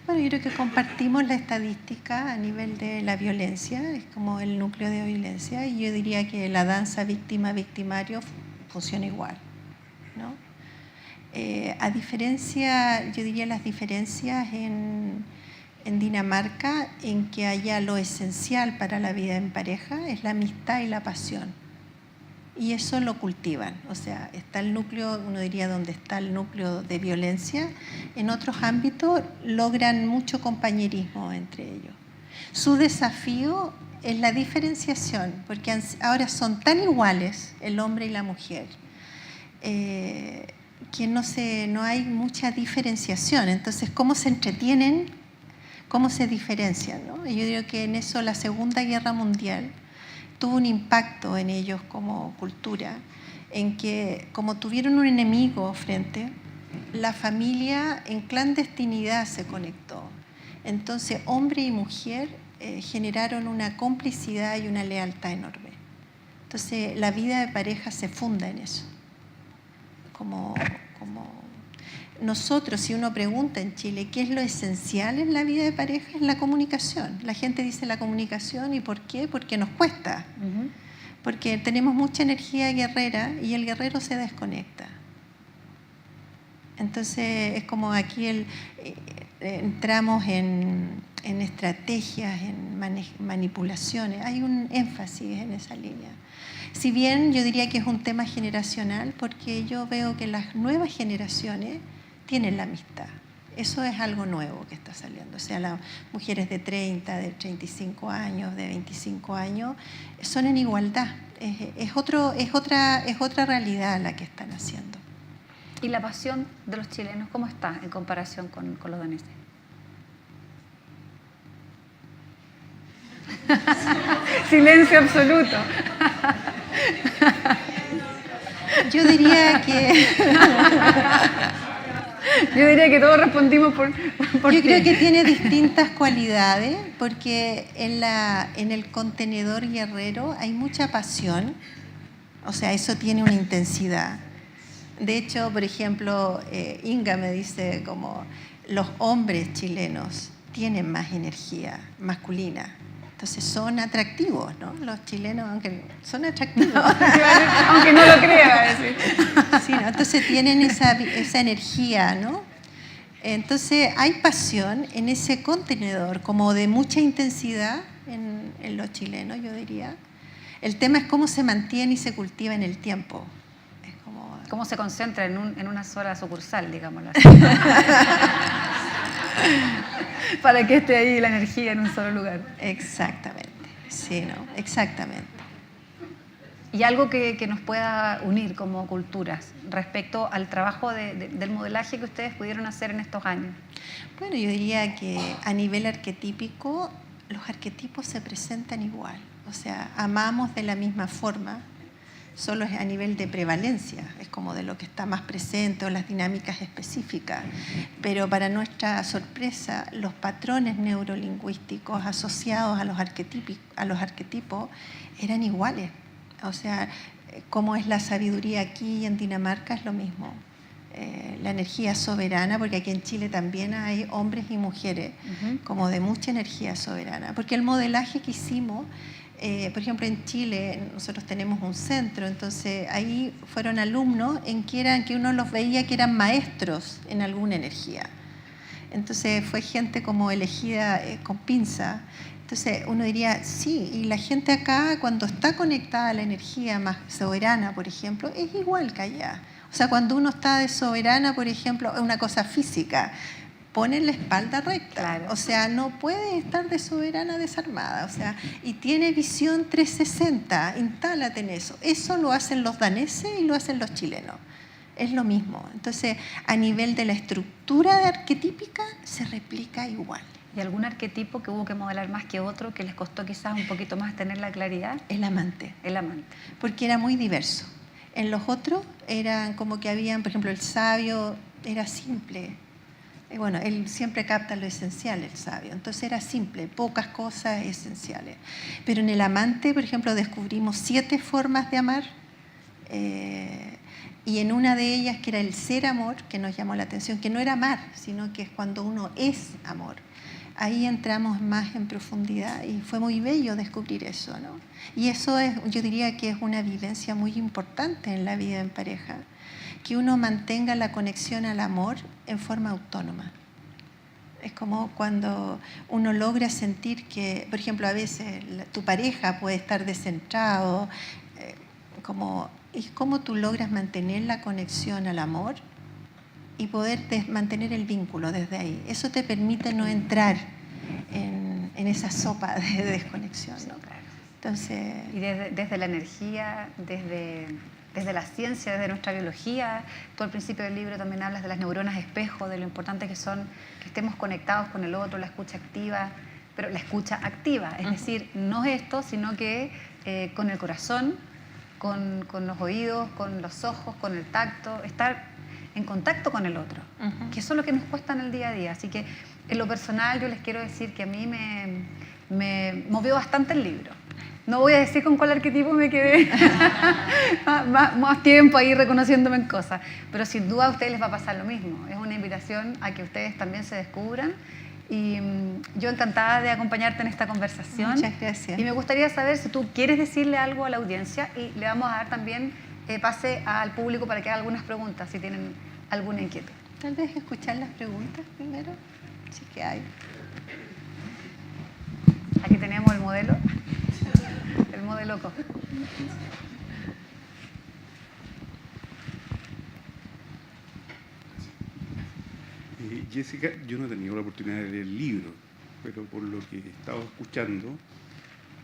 Bueno, yo creo que compartimos la estadística a nivel de la violencia, es como el núcleo de violencia, y yo diría que la danza víctima-victimario funciona igual, ¿no? A diferencia, yo diría las diferencias en Dinamarca, en que haya lo esencial para la vida en pareja, es la amistad y la pasión. Y eso lo cultivan, o sea, está el núcleo, uno diría donde está el núcleo de violencia, en otros ámbitos logran mucho compañerismo entre ellos. Su desafío es la diferenciación, porque ahora son tan iguales el hombre y la mujer, que no hay mucha diferenciación. Entonces, ¿cómo se entretienen? ¿Cómo se diferencian, ¿no? Y yo digo que en eso la Segunda Guerra Mundial tuvo un impacto en ellos como cultura, en que como tuvieron un enemigo frente, la familia en clandestinidad se conectó. Entonces, hombre y mujer generaron una complicidad y una lealtad enorme. Entonces, la vida de pareja se funda en eso. Como nosotros, si uno pregunta en Chile qué es lo esencial en la vida de pareja, es la comunicación. La gente dice la comunicación, ¿y por qué? Porque nos cuesta. Porque tenemos mucha energía guerrera y el guerrero se desconecta. Entonces es como aquí entramos en estrategias, en manipulaciones. Hay un énfasis en esa línea. Si bien yo diría que es un tema generacional, porque yo veo que las nuevas generaciones tienen la amistad. Eso es algo nuevo que está saliendo. O sea, las mujeres de 30, de 35 años, de 25 años, son en igualdad. Es otra realidad la que están haciendo. ¿Y la pasión de los chilenos cómo está en comparación con los daneses? Silencio absoluto. Yo diría que... Yo diría que todos respondimos por Yo creo que tiene distintas cualidades, porque en el contenedor guerrero hay mucha pasión, o sea, eso tiene una intensidad. De hecho, por ejemplo, Inga me dice como los hombres chilenos tienen más energía masculina. Entonces son atractivos, ¿no? Los chilenos, aunque son atractivos. Aunque no lo crea. Sí, ¿no? Entonces tienen esa energía, ¿no? Entonces hay pasión en ese contenedor, como de mucha intensidad en los chilenos, yo diría. El tema es cómo se mantiene y se cultiva en el tiempo. Es como... Cómo se concentra en una sola sucursal, digámoslo así. Para que esté ahí la energía en un solo lugar. Exactamente, sí, ¿no? Exactamente. Y algo que nos pueda unir como culturas respecto al trabajo del modelaje que ustedes pudieron hacer en estos años. Bueno, yo diría que a nivel arquetípico, los arquetipos se presentan igual. O sea, amamos de la misma forma, solo es a nivel de prevalencia, es como de lo que está más presente o las dinámicas específicas. Pero para nuestra sorpresa, los patrones neurolingüísticos asociados a los arquetipos eran iguales. O sea, como es la sabiduría aquí y en Dinamarca es lo mismo. La energía soberana, porque aquí en Chile también hay hombres y mujeres, como de mucha energía soberana. Porque el modelaje que hicimos, por ejemplo, en Chile nosotros tenemos un centro, entonces ahí fueron alumnos que uno los veía que eran maestros en alguna energía. Entonces fue gente como elegida con pinza. Entonces uno diría, sí, y la gente acá cuando está conectada a la energía más soberana, por ejemplo, es igual que allá. O sea, cuando uno está de soberana, por ejemplo, es una cosa física, pone la espalda recta, claro. O sea, no puede estar de soberana desarmada, o sea, y tiene visión 360, instálate en eso. Eso lo hacen los daneses y lo hacen los chilenos. Es lo mismo. Entonces, a nivel de la estructura arquetípica, se replica igual. ¿Y algún arquetipo que hubo que modelar más que otro, que les costó quizás un poquito más tener la claridad? El amante. El amante. Porque era muy diverso. En los otros eran como que habían, por ejemplo, el sabio era simple. Bueno, él siempre capta lo esencial, el sabio. Entonces era simple, pocas cosas esenciales. Pero en el amante, por ejemplo, descubrimos 7 formas de amar. Y en una de ellas, que era el ser amor, que nos llamó la atención, que no era amar, sino que es cuando uno es amor. Ahí entramos más en profundidad y fue muy bello descubrir eso, ¿no? Y eso es, yo diría que es una vivencia muy importante en la vida en pareja, que uno mantenga la conexión al amor en forma autónoma. Es como cuando uno logra sentir que, por ejemplo, a veces tu pareja puede estar descentrado, y cómo tú logras mantener la conexión al amor y poder mantener el vínculo desde ahí. Eso te permite no entrar en esa sopa de desconexión, ¿no? Entonces, y desde la energía, desde la ciencia, desde nuestra biología, tú al principio del libro también hablas de las neuronas espejo, de lo importante que son que estemos conectados con el otro, la escucha activa, pero la escucha activa, es decir, no esto, sino que con el corazón, con los oídos, con los ojos, con el tacto, estar en contacto con el otro, que eso es lo que nos cuesta en el día a día. Así que en lo personal yo les quiero decir que a mí me movió bastante el libro. No voy a decir con cuál arquetipo me quedé más tiempo ahí reconociéndome en cosas, pero sin duda a ustedes les va a pasar lo mismo. Es una invitación a que ustedes también se descubran. Y yo encantada de acompañarte en esta conversación. Muchas gracias. Y me gustaría saber si tú quieres decirle algo a la audiencia y le vamos a dar también pase al público para que haga algunas preguntas si tienen alguna inquietud. Tal vez escuchar las preguntas primero, sí que hay. Aquí tenemos el modelo COP. Jessica, yo no he tenido la oportunidad de leer el libro, pero por lo que he estado escuchando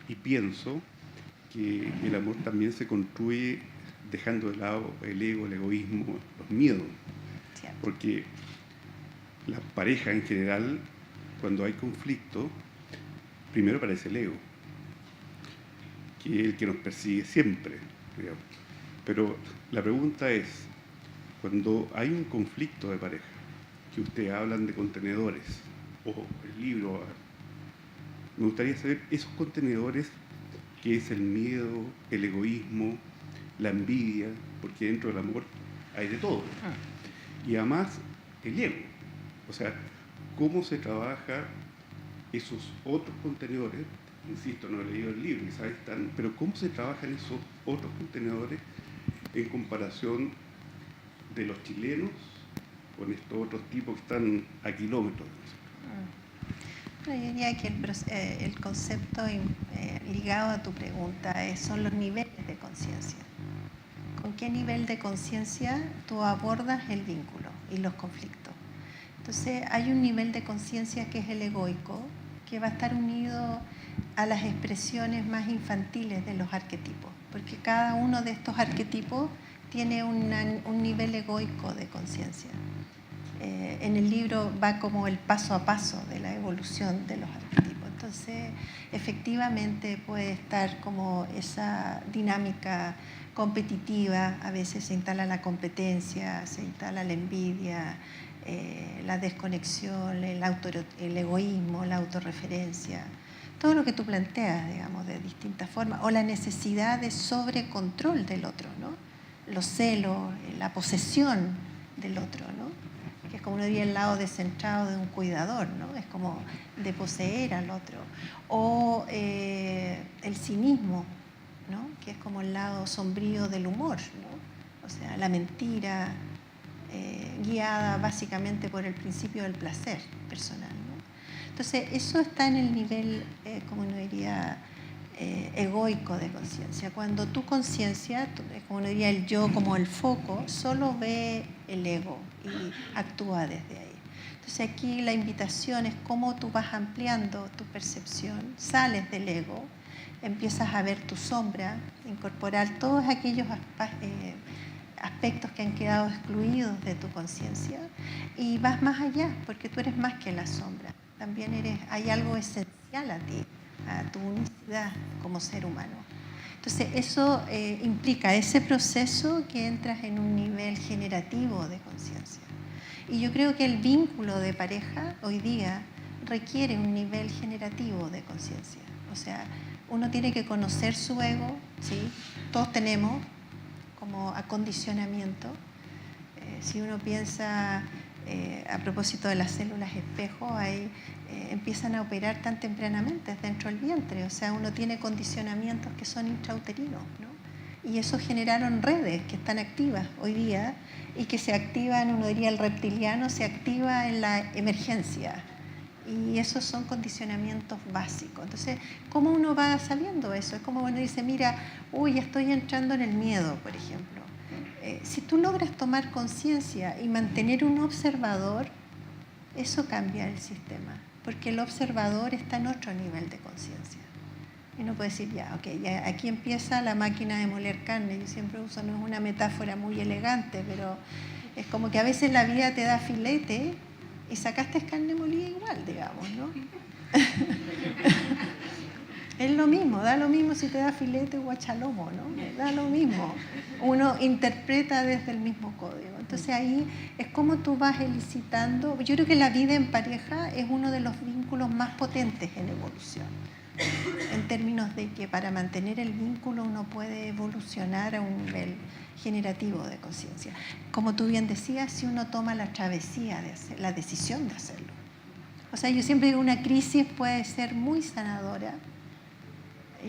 y pienso que el amor también se construye dejando de lado el ego, el egoísmo, los miedos. Cierto. Porque la pareja en general, cuando hay conflicto, primero aparece el ego, que es el que nos persigue siempre, digamos. Pero la pregunta es, cuando hay un conflicto de pareja, que ustedes hablan de contenedores, o el libro, me gustaría saber esos contenedores, que es el miedo, el egoísmo, la envidia, porque dentro del amor hay de todo. Y además el ego. O sea, cómo se trabaja esos otros contenedores, insisto, no he leído el libro, quizás están, pero cómo se trabajan esos otros contenedores en comparación de los chilenos con estos otros tipos que están a kilómetros. Bueno, yo diría que el concepto ligado a tu pregunta son los niveles de conciencia. ¿Con qué nivel de conciencia tú abordas el vínculo y los conflictos? Entonces, hay un nivel de conciencia que es el egoico, que va a estar unido a las expresiones más infantiles de los arquetipos, porque cada uno de estos arquetipos tiene un nivel egoico de conciencia. En el libro va como el paso a paso de la evolución de los arquetipos. Entonces, efectivamente puede estar como esa dinámica competitiva, a veces se instala la competencia, se instala la envidia, la desconexión, el egoísmo, la autorreferencia, todo lo que tú planteas, digamos, de distintas formas, o la necesidad de sobrecontrol del otro, ¿no? Los celos, la posesión del otro, ¿no? Que es como uno diría el lado descentrado de un cuidador, ¿no? Es como de poseer al otro. O el cinismo, ¿no? Que es como el lado sombrío del humor, ¿no? O sea, la mentira guiada básicamente por el principio del placer personal, ¿no? Entonces, eso está en el nivel, como uno diría, egoico de conciencia. Cuando tu conciencia, como uno diría el yo como el foco, solo ve el ego y actúa desde ahí. Entonces aquí la invitación es cómo tú vas ampliando tu percepción, sales del ego, empiezas a ver tu sombra, incorporar todos aquellos aspectos que han quedado excluidos de tu conciencia y vas más allá, porque tú eres más que la sombra. También hay algo esencial a ti, a tu unicidad como ser humano. Entonces eso implica ese proceso que entras en un nivel generativo de conciencia. Y yo creo que el vínculo de pareja hoy día requiere un nivel generativo de conciencia. O sea, uno tiene que conocer su ego, ¿sí? Todos tenemos como acondicionamiento. Si uno piensa a propósito de las células espejo, ahí empiezan a operar tan tempranamente dentro del vientre. O sea, uno tiene condicionamientos que son intrauterinos, ¿no? Y eso generaron redes que están activas hoy día y que se activan, uno diría el reptiliano, se activa en la emergencia. Y esos son condicionamientos básicos. Entonces, ¿cómo uno va sabiendo eso? Es como uno dice, mira, uy, estoy entrando en el miedo, por ejemplo. Si tú logras tomar conciencia y mantener un observador, eso cambia el sistema, porque el observador está en otro nivel de conciencia. Y uno puede decir, ya, ok, ya aquí empieza la máquina de moler carne. Yo siempre uso, no es una metáfora muy elegante, pero es como que a veces la vida te da filete y sacaste carne molida igual, digamos, ¿no? Es lo mismo, da lo mismo si te da filete o guachalomo, ¿no? Da lo mismo. Uno interpreta desde el mismo código. Entonces ahí es como tú vas elicitando. Yo creo que la vida en pareja es uno de los vínculos más potentes en evolución. En términos de que para mantener el vínculo uno puede evolucionar a un nivel generativo de conciencia. Como tú bien decías, si uno toma la travesía de hacer, la decisión de hacerlo. O sea, yo siempre digo, una crisis puede ser muy sanadora.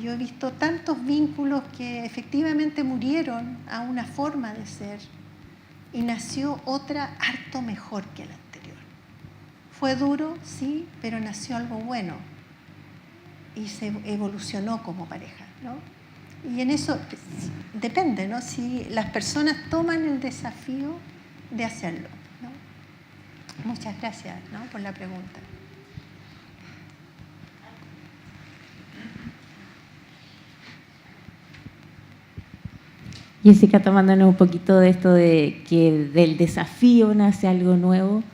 Yo he visto tantos vínculos que efectivamente murieron a una forma de ser y nació otra harto mejor que la anterior. Fue duro, sí, pero nació algo bueno y se evolucionó como pareja, ¿no? Y en eso depende, ¿no? Si las personas toman el desafío de hacerlo, ¿no? Muchas gracias, ¿no? Por la pregunta. Jessica, tomándonos un poquito de esto de que del desafío nace algo nuevo,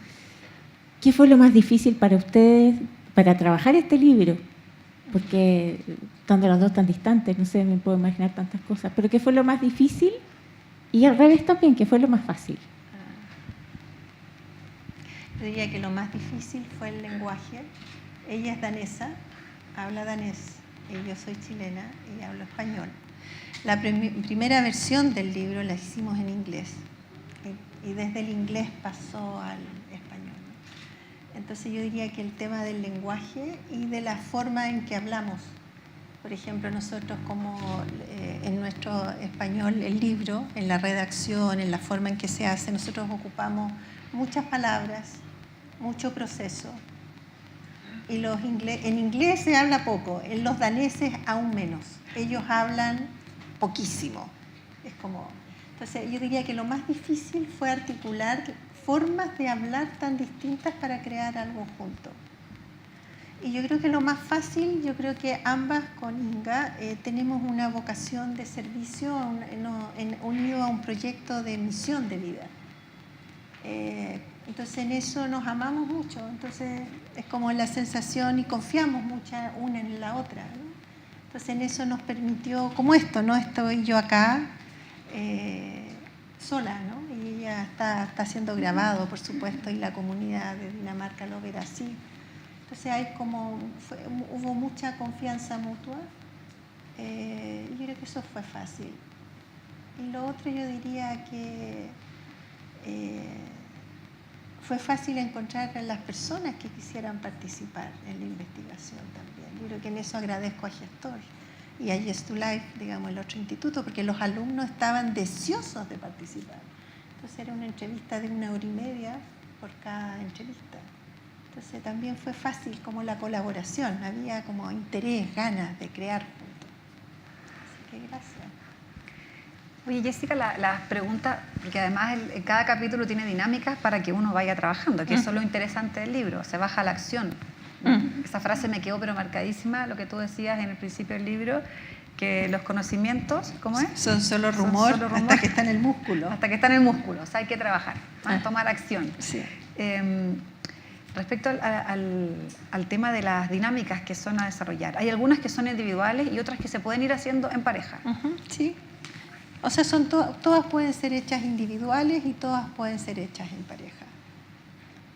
¿qué fue lo más difícil para ustedes para trabajar este libro? Porque estando los dos tan distantes, no sé, me puedo imaginar tantas cosas, pero ¿qué fue lo más difícil? Y al revés también, ¿qué fue lo más fácil? Yo diría que lo más difícil fue el lenguaje. Ella es danesa, habla danés, y yo soy chilena y hablo español. La primera versión del libro la hicimos en inglés y desde el inglés pasó al español. Entonces yo diría que el tema del lenguaje y de la forma en que hablamos. Por ejemplo, nosotros como en nuestro español, el libro, en la redacción, en la forma en que se hace, nosotros ocupamos muchas palabras, mucho proceso. Y en inglés se habla poco, en los daneses aún menos. Ellos hablan poquísimo. Es como, entonces yo diría que lo más difícil fue articular formas de hablar tan distintas para crear algo junto. Y yo creo que lo más fácil, yo creo que ambas con Inga tenemos una vocación de servicio unido a un proyecto de misión de vida. Entonces en eso nos amamos mucho, entonces es como la sensación y confiamos mucho una en la otra, ¿no? Entonces en eso nos permitió, como esto, ¿no? Estoy yo acá sola, ¿no? Y ella está siendo grabado, por supuesto, y la comunidad de Dinamarca lo verá así. Entonces hay hubo mucha confianza mutua y yo creo que eso fue fácil. Y lo otro yo diría que fue fácil encontrar a las personas que quisieran participar en la investigación también. Yo creo que en eso agradezco a Gestor y a Yes to Life, digamos, el otro instituto, porque los alumnos estaban deseosos de participar. Entonces era una entrevista de 1 hora y media por cada entrevista. Entonces también fue fácil como la colaboración, había como interés, ganas de crear juntos. Así que gracias. Oye, Jessica, las preguntas, porque además en cada capítulo tiene dinámicas para que uno vaya trabajando, que eso es lo interesante del libro, se baja a la acción. Esa frase me quedó pero marcadísima, lo que tú decías en el principio del libro, que los conocimientos, ¿cómo es? Son solo rumor, hasta que está en el músculo. Hasta que está en el músculo, o sea, hay que trabajar, tomar acción. Sí. Respecto al tema de las dinámicas que son a desarrollar, hay algunas que son individuales y otras que se pueden ir haciendo en pareja. Sí. O sea, todas pueden ser hechas individuales y todas pueden ser hechas en pareja.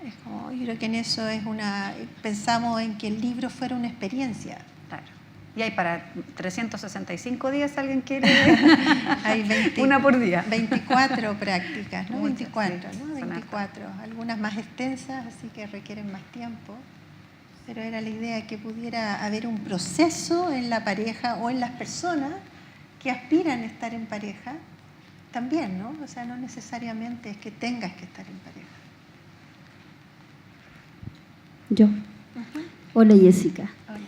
Es como, yo creo que en eso pensamos en que el libro fuera una experiencia. Claro. Y hay para 365 días, ¿alguien quiere? Hay una por día. 24 prácticas, ¿no? Muchas, 24, sí, ¿no? 24. Algunas más extensas, así que requieren más tiempo. Pero era la idea que pudiera haber un proceso en la pareja o en las personas que aspiran a estar en pareja, también, ¿no? O sea, no necesariamente es que tengas que estar en pareja. Yo. Hola, Jessica. Hola.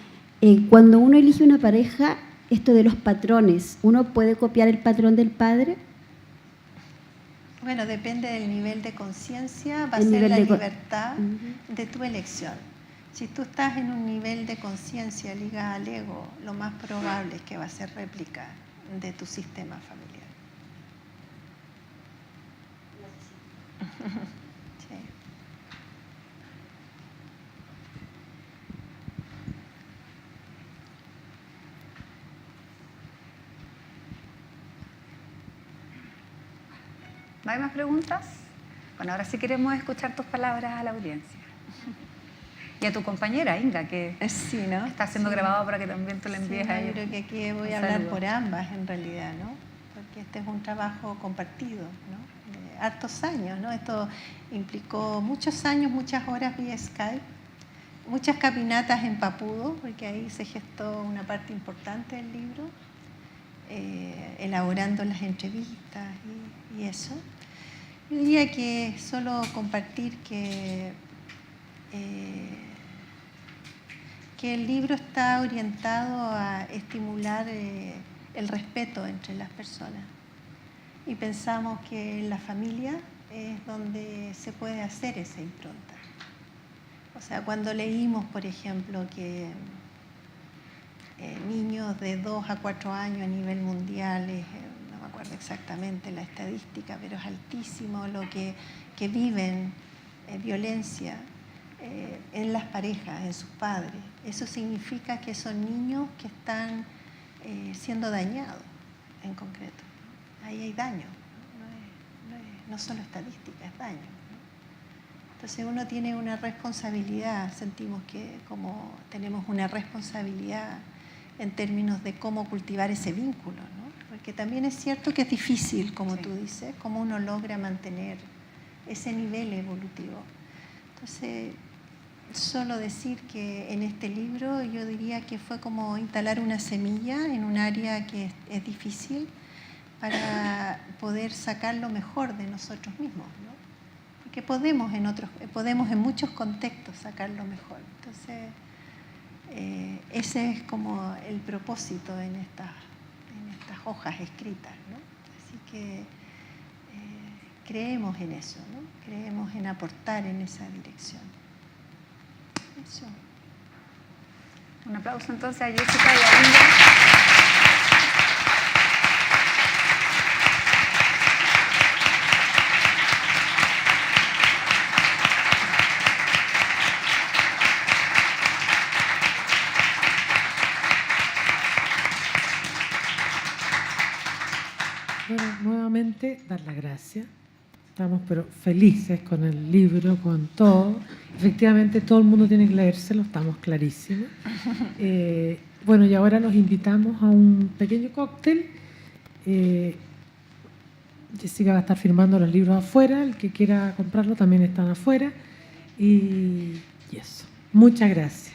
Cuando uno elige una pareja, esto de los patrones, ¿uno puede copiar el patrón del padre? Bueno, depende del nivel de conciencia, va a El ser nivel la de libertad de tu elección. Si tú estás en un nivel de conciencia ligada al ego, lo más probable es que va a ser réplica de tu sistema familiar. Sí. ¿No hay más preguntas? Bueno, ahora sí queremos escuchar tus palabras a la audiencia. Y a tu compañera, Inga, que Sí, ¿no? está siendo grabado para que también tú le envíes Sí, a yo ella. creo que aquí voy a hablar por ambas en realidad, ¿no? Porque este es un trabajo compartido, ¿no? De hartos años, ¿no? Esto implicó muchos años, muchas horas vía Skype, muchas caminatas en Papudo, porque ahí se gestó una parte importante del libro, elaborando las entrevistas y eso. Yo diría que solo compartir que el libro está orientado a estimular el respeto entre las personas. Y pensamos que en la familia es donde se puede hacer esa impronta. O sea, cuando leímos, por ejemplo, que niños de 2 a 4 años a nivel mundial, no me acuerdo exactamente la estadística, pero es altísimo lo que viven violencia en las parejas, en sus padres. Eso significa que son niños que están siendo dañados en concreto. Ahí hay daño, no solo estadística, es daño. Entonces uno tiene una responsabilidad, sentimos que como tenemos una responsabilidad en términos de cómo cultivar ese vínculo, ¿no? Porque también es cierto que es difícil, como tú dices, cómo uno logra mantener ese nivel evolutivo. Entonces, solo decir que en este libro yo diría que fue como instalar una semilla en un área que es difícil para poder sacar lo mejor de nosotros mismos, ¿no? Porque podemos en muchos contextos sacar lo mejor. Entonces, ese es como el propósito en estas hojas escritas, ¿no? Así que creemos en eso, ¿no? Creemos en aportar en esa dirección. Eso. Un aplauso entonces a Jessica y a Inga. solamente dar las gracias. Estamos pero felices con el libro, con todo. Efectivamente, todo el mundo tiene que leérselo, estamos clarísimos. Bueno, y ahora los invitamos a un pequeño cóctel. Jessica va a estar firmando los libros afuera. El que quiera comprarlo también están afuera. Y eso. Muchas gracias.